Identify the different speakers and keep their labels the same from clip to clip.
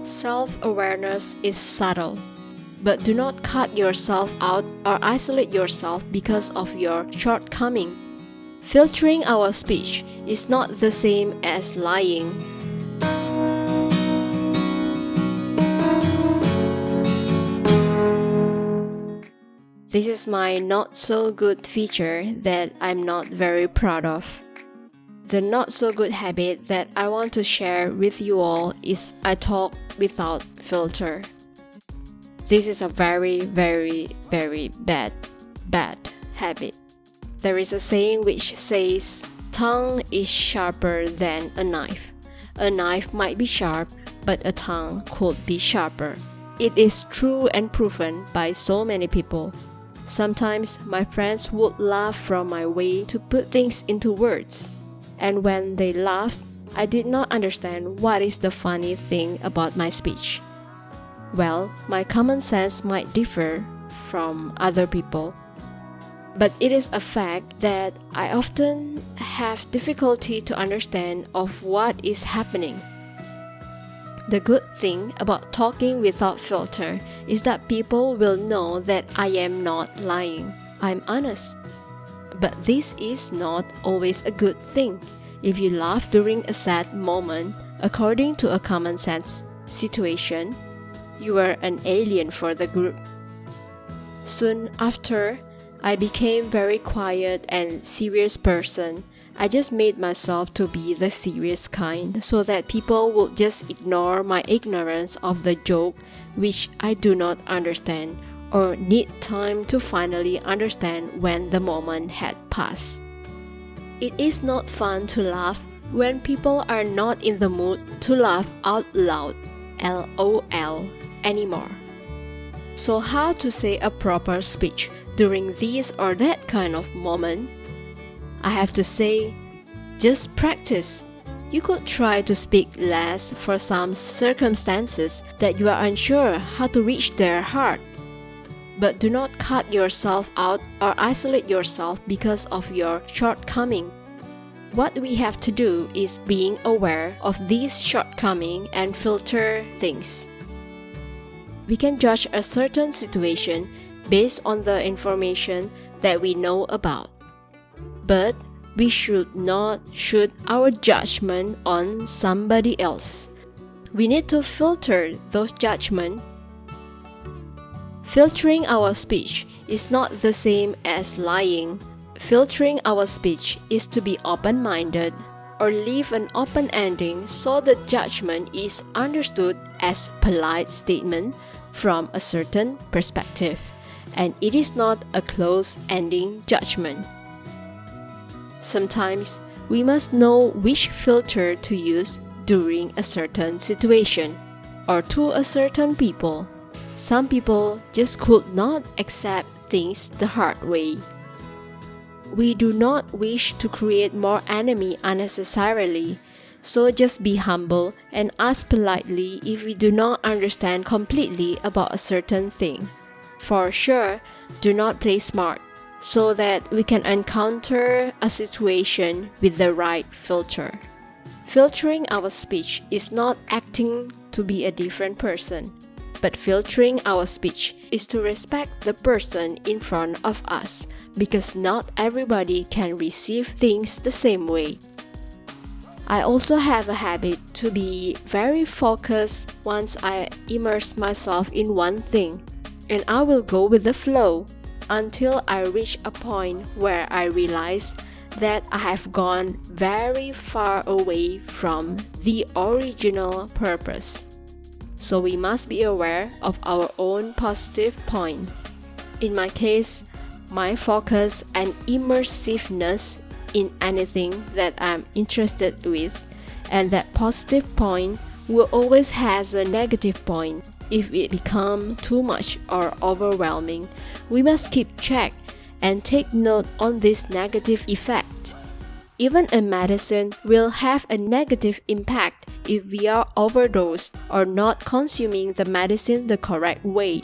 Speaker 1: Self-awareness is subtle, but do not cut yourself out or isolate yourself because of your shortcoming. Filtering our speech is not the same as lying. This is my not so good feature that I'm not very proud of. The not so good habit that I want to share with you all is I talk without filter. This is a very bad habit. There is a saying which says, tongue is sharper than a knife. A knife might be sharp, but a tongue could be sharper. It is true and proven by so many people. Sometimes my friends would laugh from my way to put things into words. And when they laughed, I did not understand what is the funny thing about my speech. Well, my common sense might differ from other people, but it is a fact that I often have difficulty to understand of what is happening. The good thing about talking without filter is that people will know that I am not lying. I'm honest. But this is not always a good thing. If you laugh during a sad moment, according to a common sense situation, you are an alien for the group. Soon after, I became very quiet and serious person. I just made myself to be the serious kind so that people would just ignore my ignorance of the joke which I do not understand or need time to finally understand when the moment had passed. It is not fun to laugh when people are not in the mood to laugh out loud, LOL, anymore. So how to say a proper speech during this or that kind of moment? I have to say, just practice. You could try to speak less for some circumstances that you are unsure how to reach their heart. But do not cut yourself out or isolate yourself because of your shortcoming. What we have to do is being aware of these shortcomings and filter things. We can judge a certain situation based on the information that we know about. But we should not shoot our judgment on somebody else. We need to filter those judgments. Filtering our speech is not the same as lying. Filtering our speech is to be open-minded or leave an open ending so the judgment is understood as polite statement from a certain perspective, and it is not a close-ending judgment. Sometimes we must know which filter to use during a certain situation or to a certain people. Some people just could not accept things the hard way. We do not wish to create more enemy unnecessarily, so just be humble and ask politely if we do not understand completely about a certain thing. For sure, do not play smart, so that we can encounter a situation with the right filter. Filtering our speech is not acting to be a different person, but filtering our speech is to respect the person in front of us, because not everybody can receive things the same way. I also have a habit to be very focused once I immerse myself in one thing, and I will go with the flow until I reach a point where I realize that I have gone very far away from the original purpose. So we must be aware of our own positive point. In my case, my focus and immersiveness in anything that I'm interested with, and that positive point will always has a negative point. If it becomes too much or overwhelming, we must keep check and take note on this negative effect. Even a medicine will have a negative impact if we are overdosed or not consuming the medicine the correct way.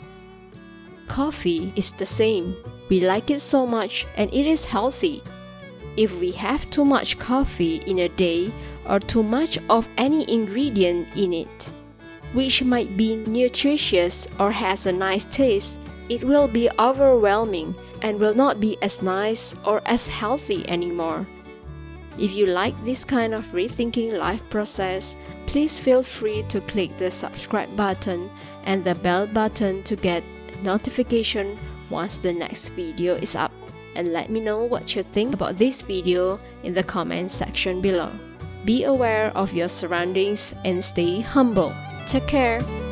Speaker 1: Coffee is the same. We like it so much and it is healthy. If we have too much coffee in a day or too much of any ingredient in it, which might be nutritious or has a nice taste, it will be overwhelming and will not be as nice or as healthy anymore. If you like this kind of rethinking life process, please feel free to click the subscribe button and the bell button to get notification once the next video is up. And let me know what you think about this video in the comment section below. Be aware of your surroundings and stay humble. Take care.